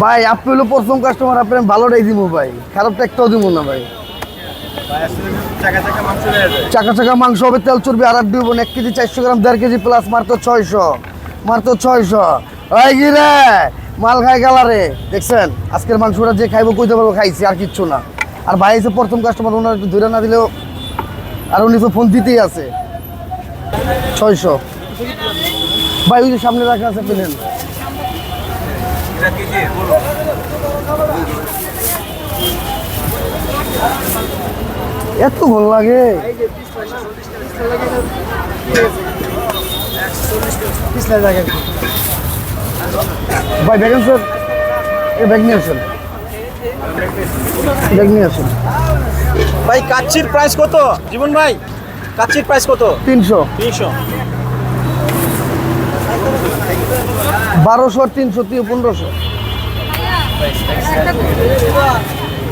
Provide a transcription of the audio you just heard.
ভাই আপনি হলো প্রথম কাস্টমার, আপনি ভালোটাই দিব ভাই, খারাপটা একটাও দিব না ভাই। চাকা চাকা মাংস হবে, তেল চর্বি আর দিব 1 কেজি 400 গ্রাম, 1.5 কেজি প্লাস, মাত্র 600, মাত্র 600। ওই কি রে মাল খাই গেলারে, দেখছেন আজকের মাংসটা যে খাইবো কইতে পারবো খাইছি, আর কিচ্ছু না। আর ভাই এসে প্রথম কাস্টমার, ওনার একটু ধরে না দিলেও, আর উনি তো ফোন দিতেই আছে। 600 ভাই, ওই যে সামনে রাখা আছে পেলেন। এত ভালো লাগে ভাই। দেখেন স্যার, ব্যাগ নিয়ে আসেন, ব্যাগ নিয়ে আসেন ভাই। কাচ্চির প্রাইস কত জীবন ভাই? কাচ্চির প্রাইস কত? 300, 300। 1200, 300, 1500।